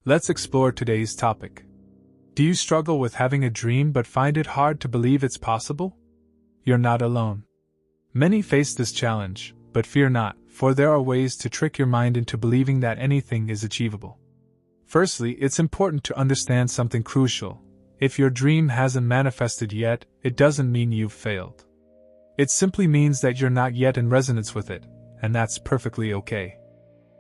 Let's explore today's topic. Do you struggle with having a dream but find it hard to believe it's possible? You're not alone. Many face this challenge, but fear not, for there are ways to trick your mind into believing that anything is achievable. Firstly, it's important to understand something crucial. If your dream hasn't manifested yet, it doesn't mean you've failed. It simply means that you're not yet in resonance with it, and that's perfectly okay.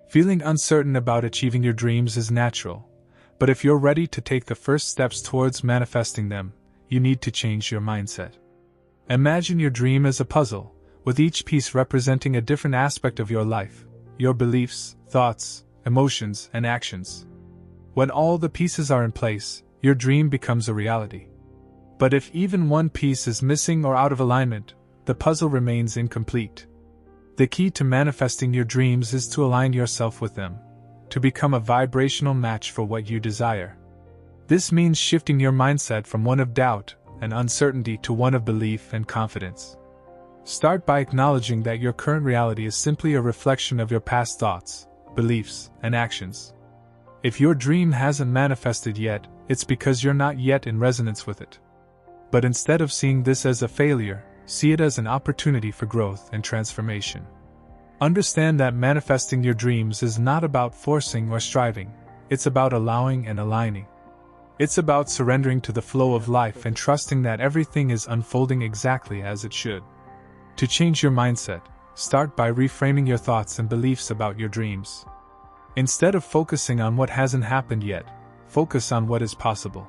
Feeling uncertain about achieving your dreams is natural, but if you're ready to take the first steps towards manifesting them, you need to change your mindset. Imagine your dream as a puzzle, with each piece representing a different aspect of your life, your beliefs, thoughts, emotions, and actions. When all the pieces are in place, your dream becomes a reality. But if even one piece is missing or out of alignment, the puzzle remains incomplete. The key to manifesting your dreams is to align yourself with them, to become a vibrational match for what you desire. This means shifting your mindset from one of doubt and uncertainty to one of belief and confidence. Start by acknowledging that your current reality is simply a reflection of your past thoughts, beliefs, and actions. If your dream hasn't manifested yet, it's because you're not yet in resonance with it. But instead of seeing this as a failure, see it as an opportunity for growth and transformation. Understand that manifesting your dreams is not about forcing or striving, it's about allowing and aligning. It's about surrendering to the flow of life and trusting that everything is unfolding exactly as it should. To change your mindset, start by reframing your thoughts and beliefs about your dreams. Instead of focusing on what hasn't happened yet, focus on what is possible.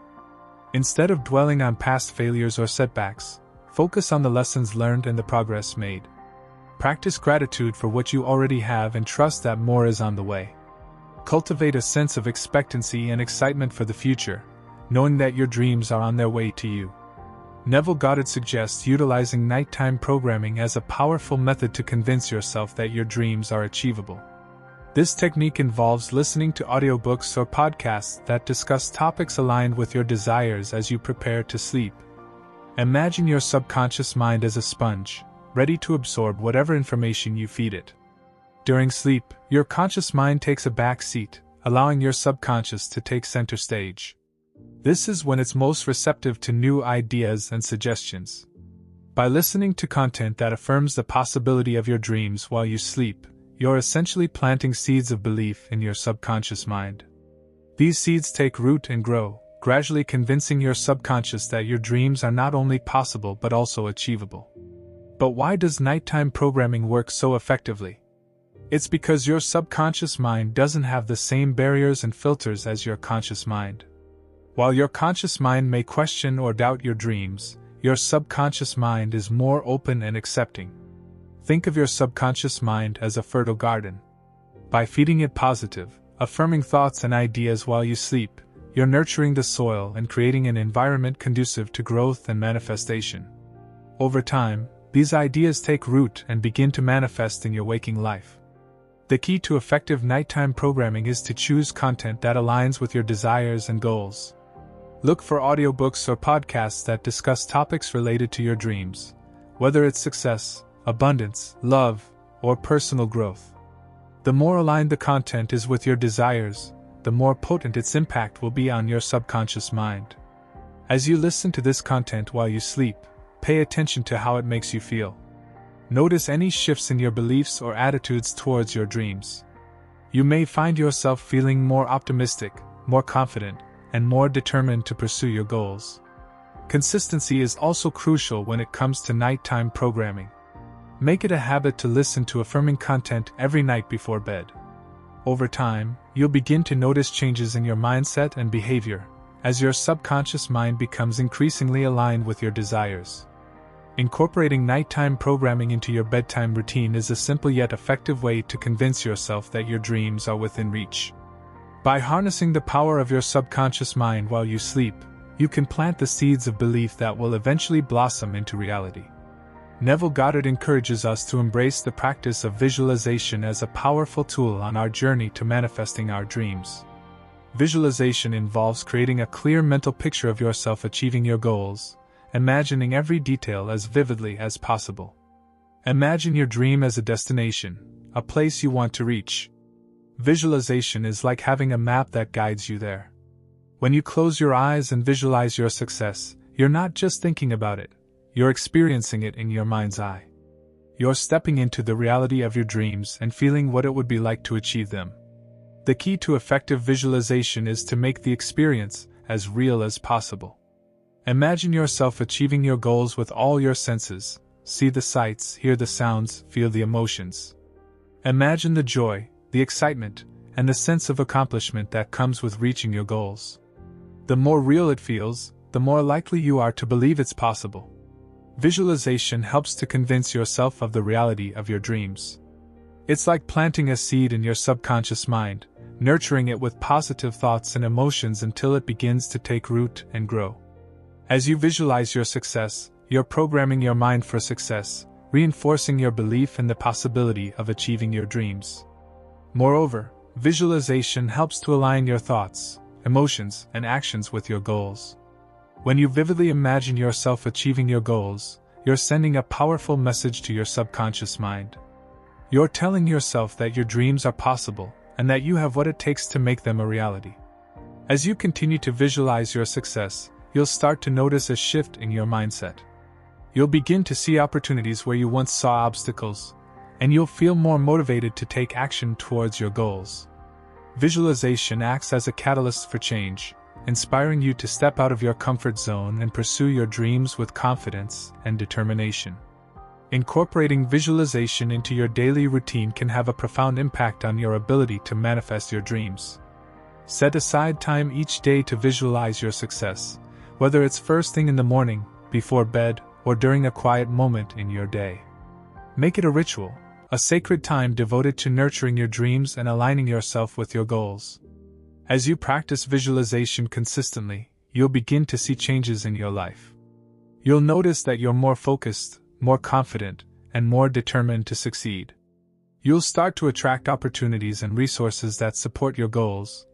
Instead of dwelling on past failures or setbacks, focus on the lessons learned and the progress made. Practice gratitude for what you already have and trust that more is on the way. Cultivate a sense of expectancy and excitement for the future, knowing that your dreams are on their way to you. Neville Goddard suggests utilizing nighttime programming as a powerful method to convince yourself that your dreams are achievable. This technique involves listening to audiobooks or podcasts that discuss topics aligned with your desires as you prepare to sleep. Imagine your subconscious mind as a sponge, ready to absorb whatever information you feed it. During sleep, your conscious mind takes a back seat, allowing your subconscious to take center stage. This is when it's most receptive to new ideas and suggestions. By listening to content that affirms the possibility of your dreams while you sleep, you're essentially planting seeds of belief in your subconscious mind. These seeds take root and grow, gradually convincing your subconscious that your dreams are not only possible but also achievable. But why does nighttime programming work so effectively? It's because your subconscious mind doesn't have the same barriers and filters as your conscious mind. While your conscious mind may question or doubt your dreams, your subconscious mind is more open and accepting. Think of your subconscious mind as a fertile garden. By feeding it positive, affirming thoughts and ideas while you sleep, you're nurturing the soil and creating an environment conducive to growth and manifestation. Over time, these ideas take root and begin to manifest in your waking life. The key to effective nighttime programming is to choose content that aligns with your desires and goals. Look for audiobooks or podcasts that discuss topics related to your dreams, whether it's success, abundance, love, or personal growth. The more aligned the content is with your desires, the more potent its impact will be on your subconscious mind. As you listen to this content while you sleep, pay attention to how it makes you feel. Notice any shifts in your beliefs or attitudes towards your dreams. You may find yourself feeling more optimistic, more confident, and more determined to pursue your goals. Consistency is also crucial when it comes to nighttime programming. Make it a habit to listen to affirming content every night before bed. Over time, you'll begin to notice changes in your mindset and behavior, as your subconscious mind becomes increasingly aligned with your desires. Incorporating nighttime programming into your bedtime routine is a simple yet effective way to convince yourself that your dreams are within reach. By harnessing the power of your subconscious mind while you sleep, you can plant the seeds of belief that will eventually blossom into reality. Neville Goddard encourages us to embrace the practice of visualization as a powerful tool on our journey to manifesting our dreams. Visualization involves creating a clear mental picture of yourself achieving your goals, imagining every detail as vividly as possible. Imagine your dream as a destination, a place you want to reach. Visualization is like having a map that guides you there. When you close your eyes and visualize your success, you're not just thinking about it, you're experiencing it in your mind's eye. You're stepping into the reality of your dreams and feeling what it would be like to achieve them. The key to effective visualization is to make the experience as real as possible. Imagine yourself achieving your goals with all your senses. See the sights, hear the sounds, feel the emotions. Imagine the joy, the excitement, and the sense of accomplishment that comes with reaching your goals. The more real it feels, the more likely you are to believe it's possible. Visualization helps to convince yourself of the reality of your dreams. It's like planting a seed in your subconscious mind, nurturing it with positive thoughts and emotions until it begins to take root and grow. As you visualize your success, you're programming your mind for success, reinforcing your belief in the possibility of achieving your dreams. Moreover, visualization helps to align your thoughts, emotions, and actions with your goals. When you vividly imagine yourself achieving your goals, you're sending a powerful message to your subconscious mind. You're telling yourself that your dreams are possible, and that you have what it takes to make them a reality. As you continue to visualize your success, you'll start to notice a shift in your mindset. You'll begin to see opportunities where you once saw obstacles, and you'll feel more motivated to take action towards your goals. Visualization acts as a catalyst for change, inspiring you to step out of your comfort zone and pursue your dreams with confidence and determination. Incorporating visualization into your daily routine can have a profound impact on your ability to manifest your dreams. Set aside time each day to visualize your success, whether it's first thing in the morning, before bed, or during a quiet moment in your day. Make it a ritual, a sacred time devoted to nurturing your dreams and aligning yourself with your goals. As you practice visualization consistently, you'll begin to see changes in your life. You'll notice that you're more focused, more confident, and more determined to succeed. You'll start to attract opportunities and resources that support your goals,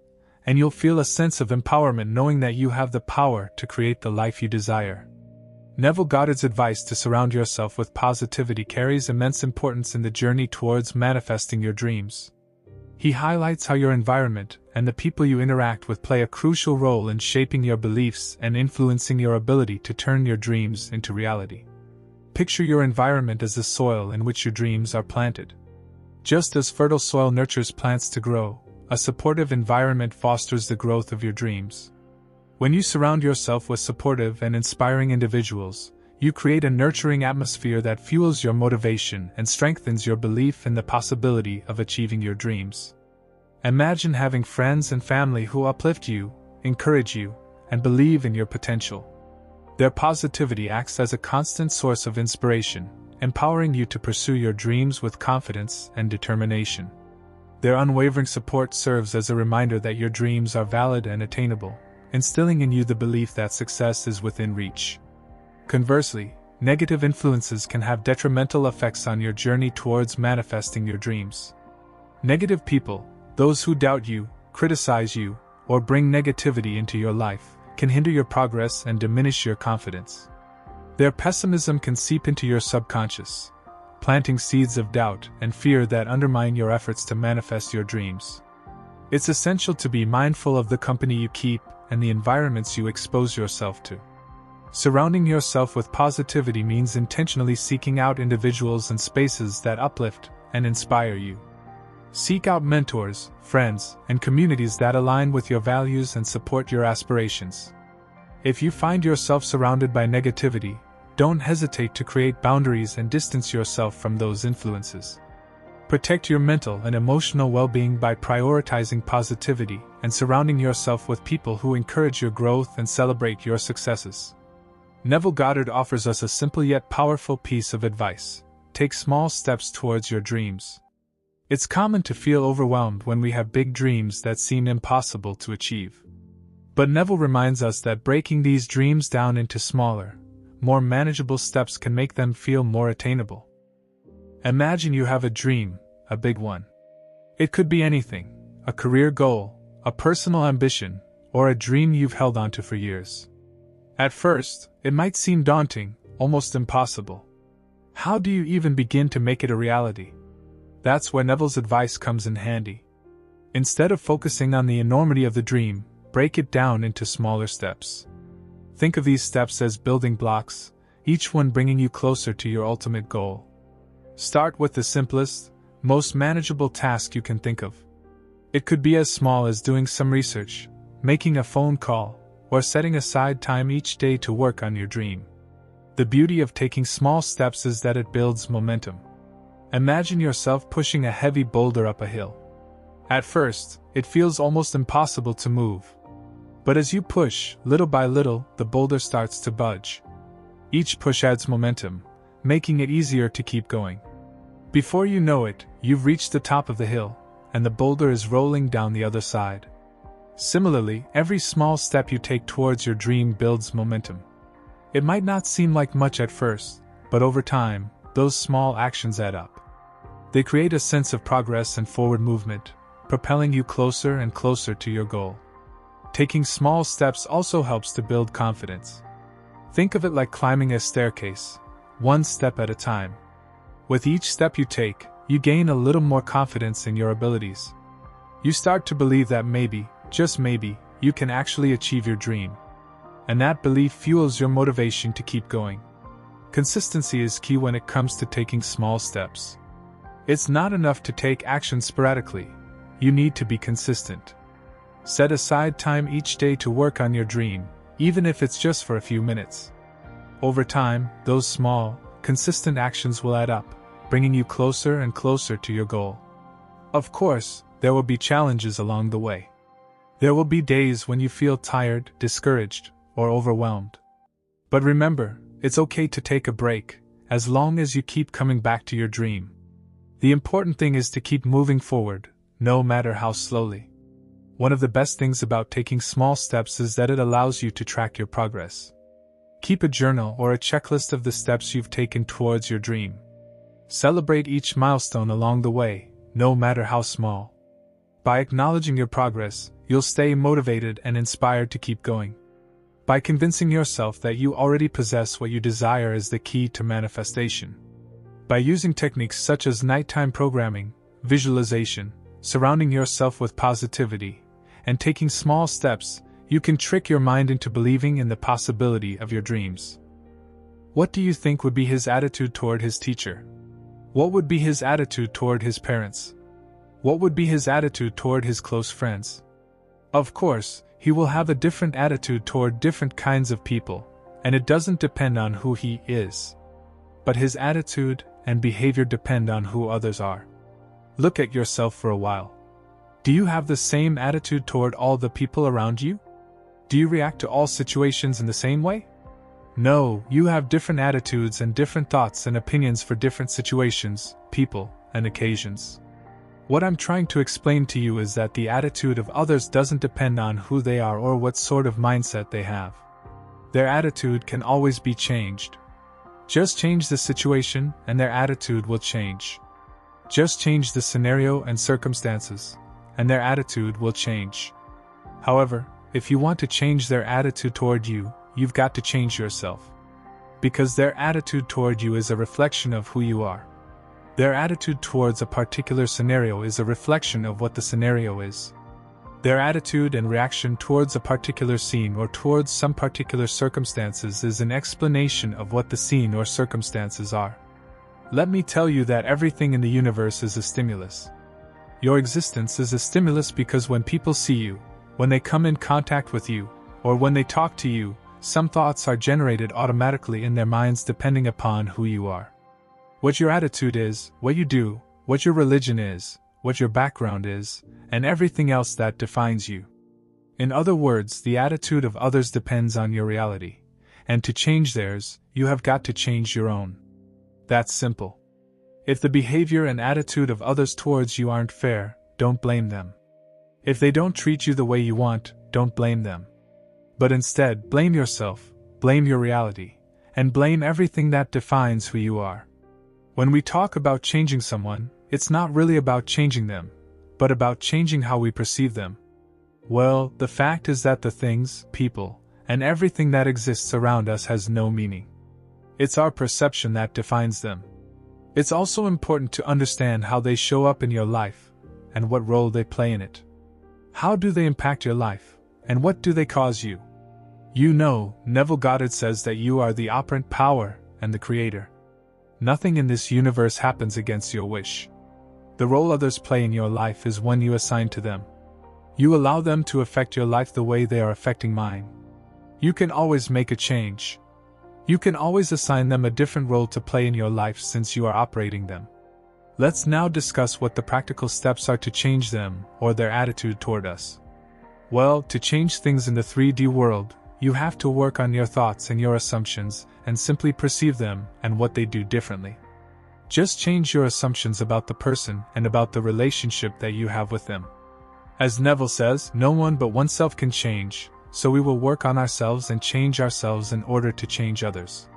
and you'll feel a sense of empowerment knowing that you have the power to create the life you desire. Neville Goddard's advice to surround yourself with positivity carries immense importance in the journey towards manifesting your dreams. He highlights how your environment and the people you interact with play a crucial role in shaping your beliefs and influencing your ability to turn your dreams into reality. Picture your environment as the soil in which your dreams are planted. Just as fertile soil nurtures plants to grow, a supportive environment fosters the growth of your dreams. When you surround yourself with supportive and inspiring individuals, you create a nurturing atmosphere that fuels your motivation and strengthens your belief in the possibility of achieving your dreams. Imagine having friends and family who uplift you, encourage you, and believe in your potential. Their positivity acts as a constant source of inspiration, empowering you to pursue your dreams with confidence and determination. Their unwavering support serves as a reminder that your dreams are valid and attainable, instilling in you the belief that success is within reach. Conversely, negative influences can have detrimental effects on your journey towards manifesting your dreams. Negative people, those who doubt you, criticize you, or bring negativity into your life, can hinder your progress and diminish your confidence. Their pessimism can seep into your subconscious, planting seeds of doubt and fear that undermine your efforts to manifest your dreams. It's essential to be mindful of the company you keep and the environments you expose yourself to. Surrounding yourself with positivity means intentionally seeking out individuals and spaces that uplift and inspire you. Seek out mentors, friends, and communities that align with your values and support your aspirations. If you find yourself surrounded by negativity, don't hesitate to create boundaries and distance yourself from those influences. Protect your mental and emotional well-being by prioritizing positivity and surrounding yourself with people who encourage your growth and celebrate your successes. Neville Goddard offers us a simple yet powerful piece of advice: take small steps towards your dreams. It's common to feel overwhelmed when we have big dreams that seem impossible to achieve. But Neville reminds us that breaking these dreams down into smaller, more manageable steps can make them feel more attainable. Imagine you have a dream, a big one. It could be anything: a career goal, a personal ambition, or a dream you've held onto for years. At first, it might seem daunting, almost impossible. How do you even begin to make it a reality? That's where Neville's advice comes in handy. Instead of focusing on the enormity of the dream, break it down into smaller steps. Think of these steps as building blocks, each one bringing you closer to your ultimate goal. Start with the simplest, most manageable task you can think of. It could be as small as doing some research, making a phone call, or setting aside time each day to work on your dream. The beauty of taking small steps is that it builds momentum. Imagine yourself pushing a heavy boulder up a hill. At first, it feels almost impossible to move. But as you push, little by little, the boulder starts to budge. Each push adds momentum, making it easier to keep going. Before you know it, you've reached the top of the hill, and the boulder is rolling down the other side. Similarly, every small step you take towards your dream builds momentum. It might not seem like much at first, but over time, those small actions add up. They create a sense of progress and forward movement, propelling you closer and closer to your goal. Taking small steps also helps to build confidence. Think of it like climbing a staircase, one step at a time. With each step you take, you gain a little more confidence in your abilities. You start to believe that maybe, just maybe, you can actually achieve your dream. And that belief fuels your motivation to keep going. Consistency is key when it comes to taking small steps. It's not enough to take action sporadically. You need to be consistent. Set aside time each day to work on your dream, even if it's just for a few minutes. Over time, those small, consistent actions will add up, bringing you closer and closer to your goal. Of course, there will be challenges along the way. There will be days when you feel tired, discouraged, or overwhelmed. But remember, it's okay to take a break, as long as you keep coming back to your dream. The important thing is to keep moving forward, no matter how slowly. One of the best things about taking small steps is that it allows you to track your progress. Keep a journal or a checklist of the steps you've taken towards your dream. Celebrate each milestone along the way, no matter how small. By acknowledging your progress, you'll stay motivated and inspired to keep going. By convincing yourself that you already possess what you desire is the key to manifestation. By using techniques such as nighttime programming, visualization, surrounding yourself with positivity, and taking small steps, you can trick your mind into believing in the possibility of your dreams. What do you think would be his attitude toward his teacher? What would be his attitude toward his parents? What would be his attitude toward his close friends? Of course, he will have a different attitude toward different kinds of people, and it doesn't depend on who he is. But his attitude and behavior depend on who others are. Look at yourself for a while. Do you have the same attitude toward all the people around you? Do you react to all situations in the same way? No, you have different attitudes and different thoughts and opinions for different situations, people, and occasions. What I'm trying to explain to you is that the attitude of others doesn't depend on who they are or what sort of mindset they have. Their attitude can always be changed. Just change the situation and their attitude will change. Just change the scenario and circumstances, and their attitude will change. However, if you want to change their attitude toward you, you've got to change yourself. Because their attitude toward you is a reflection of who you are. Their attitude towards a particular scenario is a reflection of what the scenario is. Their attitude and reaction towards a particular scene or towards some particular circumstances is an explanation of what the scene or circumstances are. Let me tell you that everything in the universe is a stimulus. Your existence is a stimulus because when people see you, when they come in contact with you, or when they talk to you, some thoughts are generated automatically in their minds depending upon who you are. What your attitude is, what you do, what your religion is, what your background is, and everything else that defines you. In other words, the attitude of others depends on your reality, and to change theirs, you have got to change your own. That's simple. If the behavior and attitude of others towards you aren't fair, don't blame them. If they don't treat you the way you want, don't blame them. But instead, blame yourself, blame your reality, and blame everything that defines who you are. When we talk about changing someone, it's not really about changing them, but about changing how we perceive them. Well, the fact is that the things, people, and everything that exists around us has no meaning. It's our perception that defines them. It's also important to understand how they show up in your life, and what role they play in it. How do they impact your life, and what do they cause you? You know, Neville Goddard says that you are the operant power and the creator. Nothing in this universe happens against your wish. The role others play in your life is one you assign to them. You allow them to affect your life the way they are affecting mine. You can always make a change. You can always assign them a different role to play in your life since you are operating them. Let's now discuss what the practical steps are to change them or their attitude toward us. Well, to change things in the 3D world, you have to work on your thoughts and your assumptions and simply perceive them and what they do differently. Just change your assumptions about the person and about the relationship that you have with them. As Neville says, no one but oneself can change, so we will work on ourselves and change ourselves in order to change others.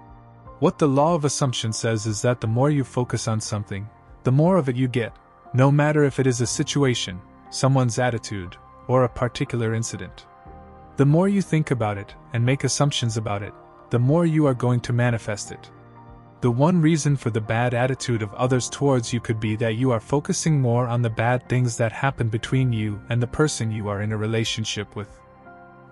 What the law of assumption says is that the more you focus on something, the more of it you get, no matter if it is a situation, someone's attitude, or a particular incident. The more you think about it and make assumptions about it, the more you are going to manifest it. The one reason for the bad attitude of others towards you could be that you are focusing more on the bad things that happen between you and the person you are in a relationship with.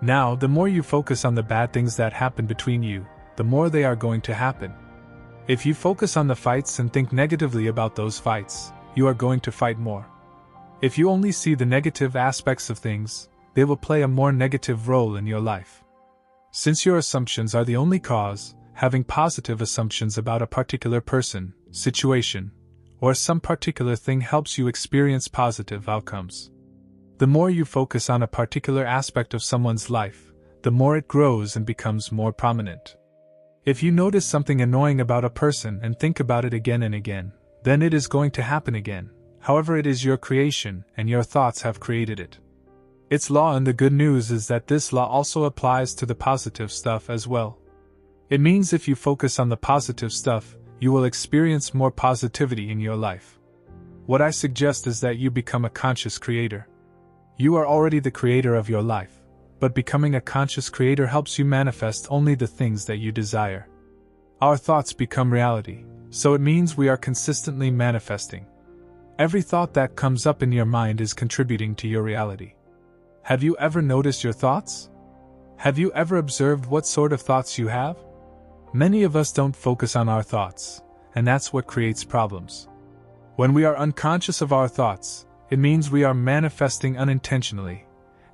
Now, the more you focus on the bad things that happen between you, the more they are going to happen. If you focus on the fights and think negatively about those fights, you are going to fight more. If you only see the negative aspects of things, they will play a more negative role in your life. Since your assumptions are the only cause, having positive assumptions about a particular person, situation, or some particular thing helps you experience positive outcomes. The more you focus on a particular aspect of someone's life, the more it grows and becomes more prominent. If you notice something annoying about a person and think about it again and again, then it is going to happen again. However, it is your creation and your thoughts have created it. Its law, and the good news is that this law also applies to the positive stuff as well. It means if you focus on the positive stuff, you will experience more positivity in your life. What I suggest is that you become a conscious creator. You are already the creator of your life, but becoming a conscious creator helps you manifest only the things that you desire. Our thoughts become reality, so it means we are consistently manifesting. Every thought that comes up in your mind is contributing to your reality. Have you ever noticed your thoughts? Have you ever observed what sort of thoughts you have? Many of us don't focus on our thoughts, and that's what creates problems. When we are unconscious of our thoughts, it means we are manifesting unintentionally,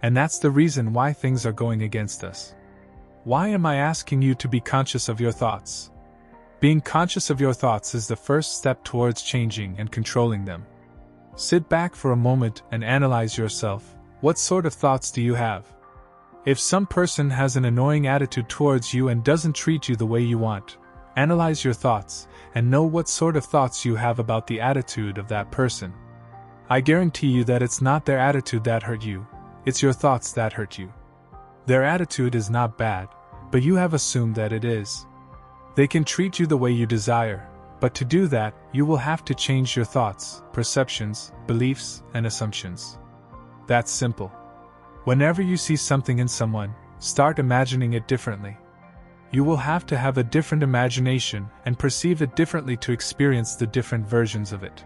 and that's the reason why things are going against us. Why am I asking you to be conscious of your thoughts? Being conscious of your thoughts is the first step towards changing and controlling them. Sit back for a moment and analyze yourself. What sort of thoughts do you have? If some person has an annoying attitude towards you and doesn't treat you the way you want, analyze your thoughts and know what sort of thoughts you have about the attitude of that person. I guarantee you that it's not their attitude that hurt you, it's your thoughts that hurt you. Their attitude is not bad, but you have assumed that it is. They can treat you the way you desire, but to do that, you will have to change your thoughts, perceptions, beliefs, and assumptions. That's simple. Whenever you see something in someone, start imagining it differently. You will have to have a different imagination and perceive it differently to experience the different versions of it.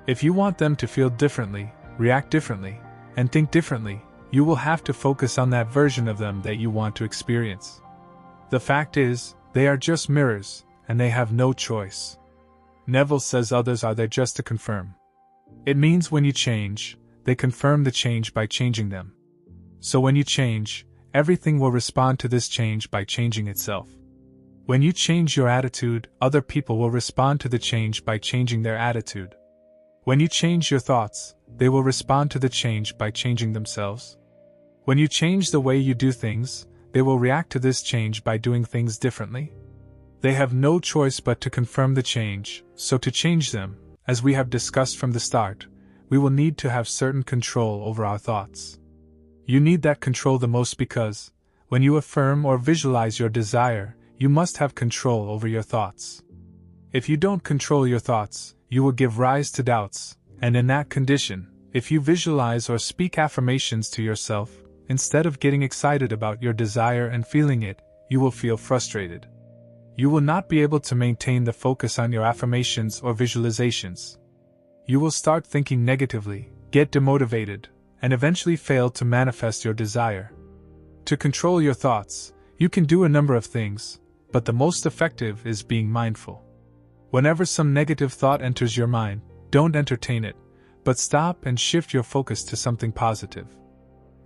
If you want them to feel differently, react differently, and think differently, you will have to focus on that version of them that you want to experience. The fact is, they are just mirrors, and they have no choice. Neville says others are there just to confirm. It means when you change, they confirm the change by changing them. So when you change, everything will respond to this change by changing itself. When you change your attitude, other people will respond to the change by changing their attitude. When you change your thoughts, they will respond to the change by changing themselves. When you change the way you do things, they will react to this change by doing things differently. They have no choice but to confirm the change, so to change them, as we have discussed from the start, we will need to have certain control over our thoughts. You need that control the most because, when you affirm or visualize your desire, you must have control over your thoughts. If you don't control your thoughts, you will give rise to doubts, and in that condition, if you visualize or speak affirmations to yourself, instead of getting excited about your desire and feeling it, you will feel frustrated. You will not be able to maintain the focus on your affirmations or visualizations. You will start thinking negatively, get demotivated, and eventually fail to manifest your desire. To control your thoughts, you can do a number of things, but the most effective is being mindful. Whenever some negative thought enters your mind, don't entertain it, but stop and shift your focus to something positive.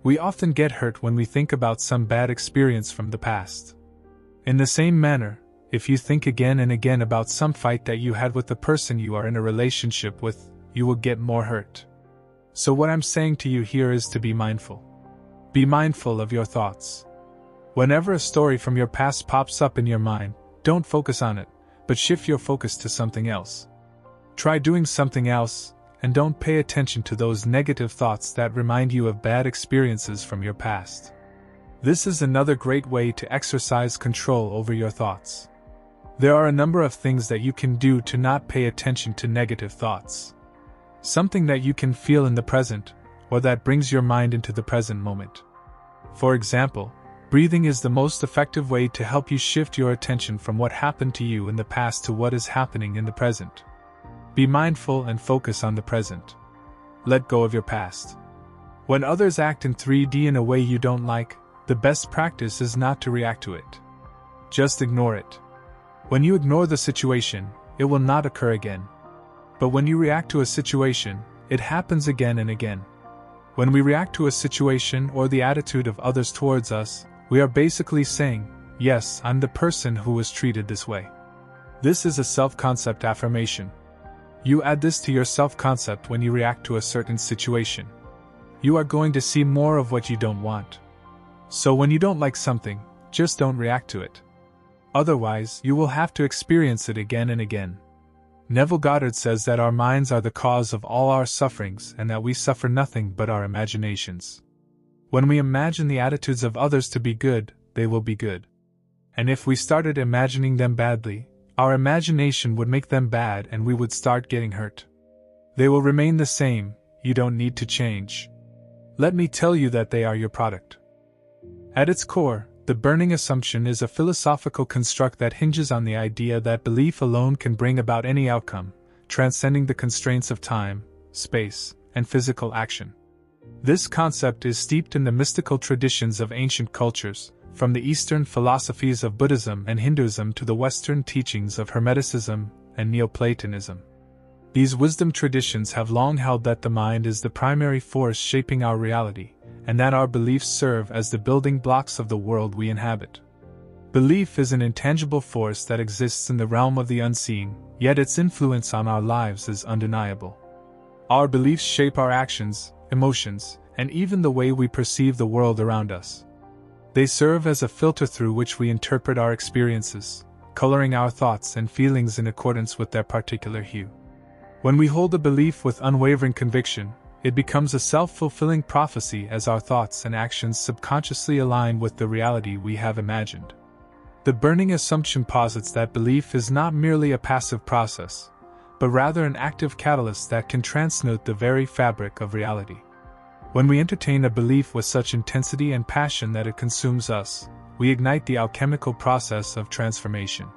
We often get hurt when we think about some bad experience from the past. In the same manner, if you think again and again about some fight that you had with the person you are in a relationship with, you will get more hurt. So what I'm saying to you here is to be mindful. Be mindful of your thoughts. Whenever a story from your past pops up in your mind, don't focus on it, but shift your focus to something else. Try doing something else, and don't pay attention to those negative thoughts that remind you of bad experiences from your past. This is another great way to exercise control over your thoughts. There are a number of things that you can do to not pay attention to negative thoughts. Something that you can feel in the present, or that brings your mind into the present moment. For example, breathing is the most effective way to help you shift your attention from what happened to you in the past to what is happening in the present. Be mindful and focus on the present. Let go of your past. When others act in 3D in a way you don't like, the best practice is not to react to it. Just ignore it. When you ignore the situation, it will not occur again. But when you react to a situation, it happens again and again. When we react to a situation or the attitude of others towards us, we are basically saying, "Yes, I'm the person who was treated this way." This is a self-concept affirmation. You add this to your self-concept when you react to a certain situation. You are going to see more of what you don't want. So when you don't like something, just don't react to it. Otherwise, you will have to experience it again and again. Neville Goddard says that our minds are the cause of all our sufferings and that we suffer nothing but our imaginations. When we imagine the attitudes of others to be good, they will be good. And if we started imagining them badly, our imagination would make them bad and we would start getting hurt. They will remain the same, you don't need to change. Let me tell you that they are your product. At its core, the burning assumption is a philosophical construct that hinges on the idea that belief alone can bring about any outcome, transcending the constraints of time, space, and physical action. This concept is steeped in the mystical traditions of ancient cultures, from the Eastern philosophies of Buddhism and Hinduism to the Western teachings of Hermeticism and Neoplatonism. These wisdom traditions have long held that the mind is the primary force shaping our reality, and that our beliefs serve as the building blocks of the world we inhabit. Belief is an intangible force that exists in the realm of the unseen, yet its influence on our lives is undeniable. Our beliefs shape our actions, emotions, and even the way we perceive the world around us. They serve as a filter through which we interpret our experiences, coloring our thoughts and feelings in accordance with their particular hue. When we hold a belief with unwavering conviction, it becomes a self-fulfilling prophecy as our thoughts and actions subconsciously align with the reality we have imagined. The burning assumption posits that belief is not merely a passive process, but rather an active catalyst that can transmute the very fabric of reality. When we entertain a belief with such intensity and passion that it consumes us, we ignite the alchemical process of transformation.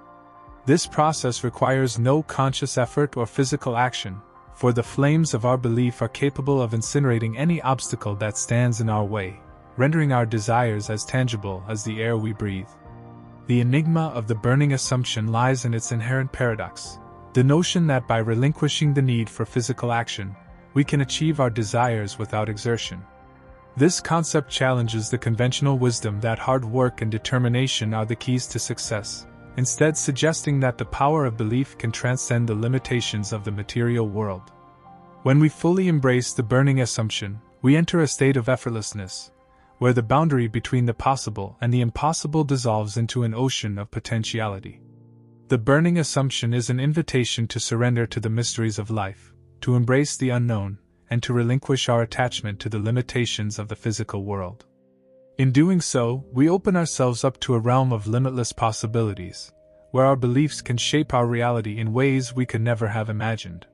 This process requires no conscious effort or physical action, for the flames of our belief are capable of incinerating any obstacle that stands in our way, rendering our desires as tangible as the air we breathe. The enigma of the burning assumption lies in its inherent paradox, the notion that by relinquishing the need for physical action, we can achieve our desires without exertion. This concept challenges the conventional wisdom that hard work and determination are the keys to success, instead suggesting that the power of belief can transcend the limitations of the material world. When we fully embrace the burning assumption, we enter a state of effortlessness, where the boundary between the possible and the impossible dissolves into an ocean of potentiality. The burning assumption is an invitation to surrender to the mysteries of life, to embrace the unknown, and to relinquish our attachment to the limitations of the physical world. In doing so, we open ourselves up to a realm of limitless possibilities, where our beliefs can shape our reality in ways we could never have imagined.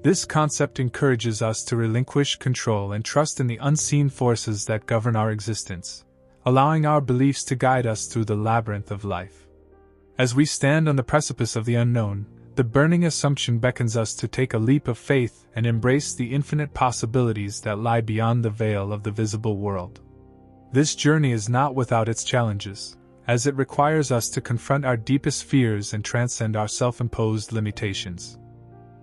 This concept encourages us to relinquish control and trust in the unseen forces that govern our existence, allowing our beliefs to guide us through the labyrinth of life. As we stand on the precipice of the unknown, the burning assumption beckons us to take a leap of faith and embrace the infinite possibilities that lie beyond the veil of the visible world. This journey is not without its challenges, as it requires us to confront our deepest fears and transcend our self-imposed limitations.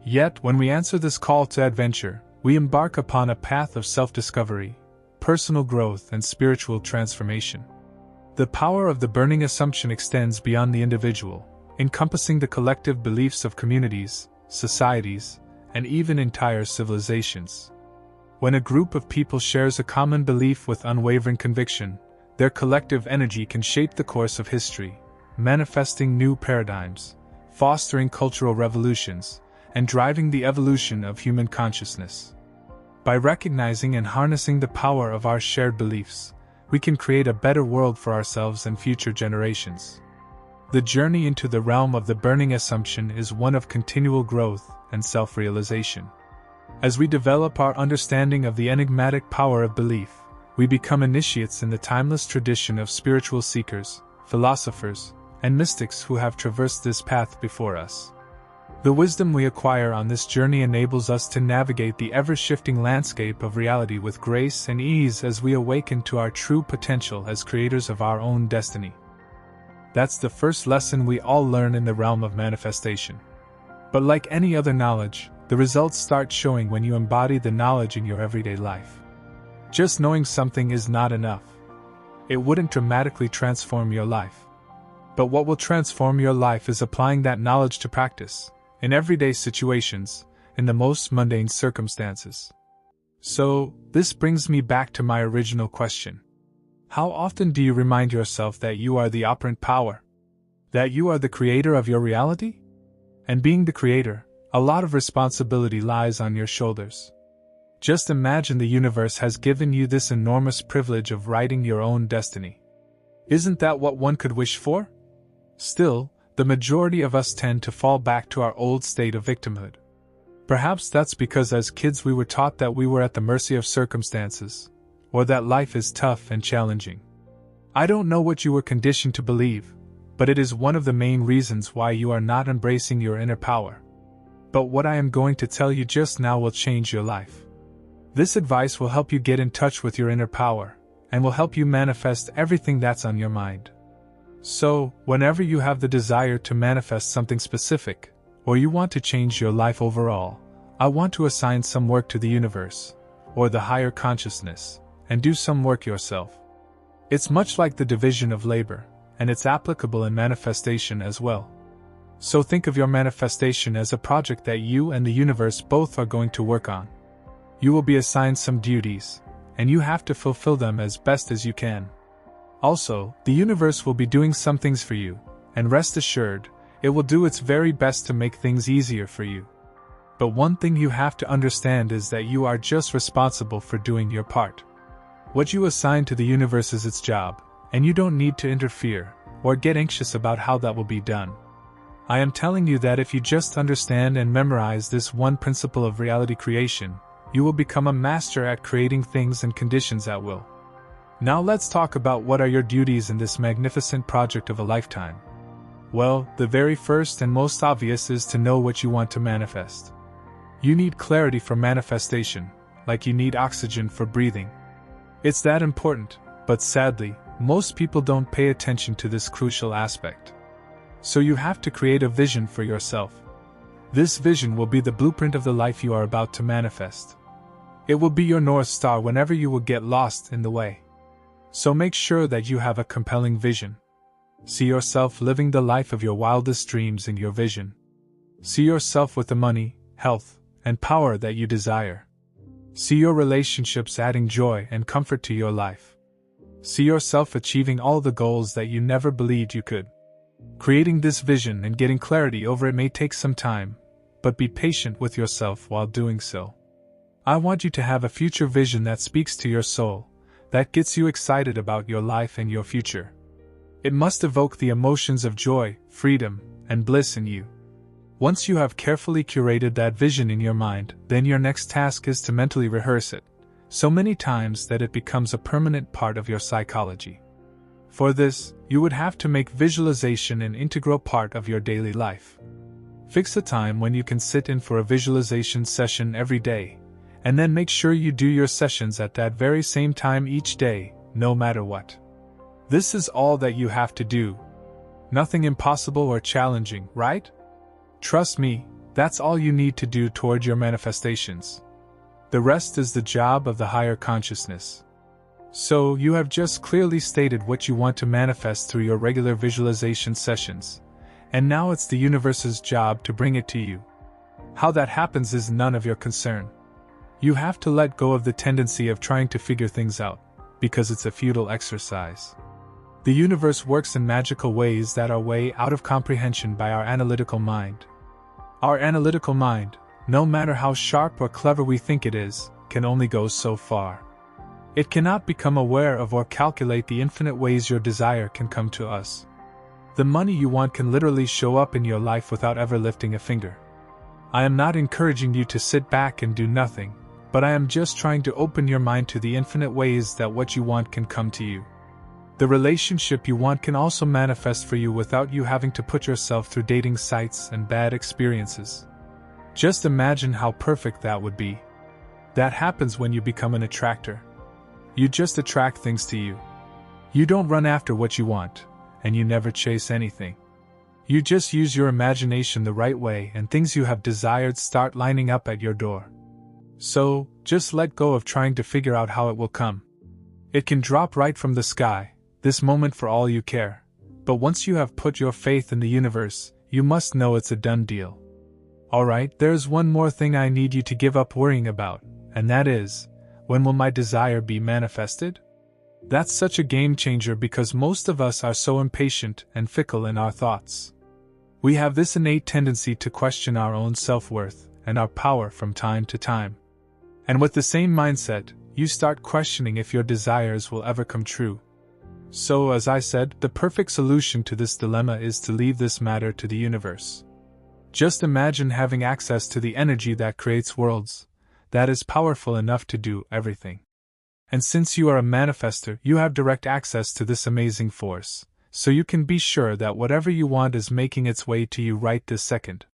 Yet, when we answer this call to adventure, we embark upon a path of self-discovery, personal growth, and spiritual transformation. The power of the burning assumption extends beyond the individual, encompassing the collective beliefs of communities, societies, and even entire civilizations. When a group of people shares a common belief with unwavering conviction, their collective energy can shape the course of history, manifesting new paradigms, fostering cultural revolutions, and driving the evolution of human consciousness. By recognizing and harnessing the power of our shared beliefs, we can create a better world for ourselves and future generations. The journey into the realm of the burning assumption is one of continual growth and self-realization. As we develop our understanding of the enigmatic power of belief, we become initiates in the timeless tradition of spiritual seekers, philosophers, and mystics who have traversed this path before us. The wisdom we acquire on this journey enables us to navigate the ever-shifting landscape of reality with grace and ease as we awaken to our true potential as creators of our own destiny. That's the first lesson we all learn in the realm of manifestation. But like any other knowledge, the results start showing when you embody the knowledge in your everyday life. Just knowing something is not enough. It wouldn't dramatically transform your life. But what will transform your life is applying that knowledge to practice, in everyday situations, in the most mundane circumstances. So, this brings me back to my original question. How often do you remind yourself that you are the operant power? That you are the creator of your reality? And being the creator, a lot of responsibility lies on your shoulders. Just imagine the universe has given you this enormous privilege of writing your own destiny. Isn't that what one could wish for? Still, the majority of us tend to fall back to our old state of victimhood. Perhaps that's because as kids we were taught that we were at the mercy of circumstances, or that life is tough and challenging. I don't know what you were conditioned to believe, but it is one of the main reasons why you are not embracing your inner power. But what I am going to tell you just now will change your life. This advice will help you get in touch with your inner power, and will help you manifest everything that's on your mind. So, whenever you have the desire to manifest something specific, or you want to change your life overall, I want to assign some work to the universe, or the higher consciousness, and do some work yourself. It's much like the division of labor, and it's applicable in manifestation as well. So think of your manifestation as a project that you and the universe both are going to work on. You will be assigned some duties, and you have to fulfill them as best as you can. Also, the universe will be doing some things for you, and rest assured, it will do its very best to make things easier for you. But one thing you have to understand is that you are just responsible for doing your part. What you assign to the universe is its job, and you don't need to interfere, or get anxious about how that will be done. I am telling you that if you just understand and memorize this one principle of reality creation, you will become a master at creating things and conditions at will. Now let's talk about what are your duties in this magnificent project of a lifetime. Well, the very first and most obvious is to know what you want to manifest. You need clarity for manifestation, like you need oxygen for breathing. It's that important, but sadly, most people don't pay attention to this crucial aspect. So you have to create a vision for yourself. This vision will be the blueprint of the life you are about to manifest. It will be your North Star whenever you will get lost in the way. So make sure that you have a compelling vision. See yourself living the life of your wildest dreams in your vision. See yourself with the money, health, and power that you desire. See your relationships adding joy and comfort to your life. See yourself achieving all the goals that you never believed you could. Creating this vision and getting clarity over it may take some time, but be patient with yourself while doing so. I want you to have a future vision that speaks to your soul, that gets you excited about your life and your future. It must evoke the emotions of joy, freedom, and bliss in you. Once you have carefully curated that vision in your mind, then your next task is to mentally rehearse it, so many times that it becomes a permanent part of your psychology. For this, you would have to make visualization an integral part of your daily life. Fix a time when you can sit in for a visualization session every day, and then make sure you do your sessions at that very same time each day, no matter what. This is all that you have to do. Nothing impossible or challenging, right? Trust me, that's all you need to do toward your manifestations. The rest is the job of the higher consciousness. So, you have just clearly stated what you want to manifest through your regular visualization sessions, and now it's the universe's job to bring it to you. How that happens is none of your concern. You have to let go of the tendency of trying to figure things out, because it's a futile exercise. The universe works in magical ways that are way out of comprehension by our analytical mind. Our analytical mind, no matter how sharp or clever we think it is, can only go so far. It cannot become aware of or calculate the infinite ways your desire can come to us. The money you want can literally show up in your life without ever lifting a finger. I am not encouraging you to sit back and do nothing, but I am just trying to open your mind to the infinite ways that what you want can come to you. The relationship you want can also manifest for you without you having to put yourself through dating sites and bad experiences. Just imagine how perfect that would be. That happens when you become an attractor. You just attract things to you. You don't run after what you want, and you never chase anything. You just use your imagination the right way and things you have desired start lining up at your door. So, just let go of trying to figure out how it will come. It can drop right from the sky, this moment for all you care. But once you have put your faith in the universe, you must know it's a done deal. Alright, there's one more thing I need you to give up worrying about, and that is, when will my desire be manifested? That's such a game changer because most of us are so impatient and fickle in our thoughts. We have this innate tendency to question our own self-worth and our power from time to time. And with the same mindset, you start questioning if your desires will ever come true. So, as I said, the perfect solution to this dilemma is to leave this matter to the universe. Just imagine having access to the energy that creates worlds, that is powerful enough to do everything. And since you are a manifester, you have direct access to this amazing force, so you can be sure that whatever you want is making its way to you right this second.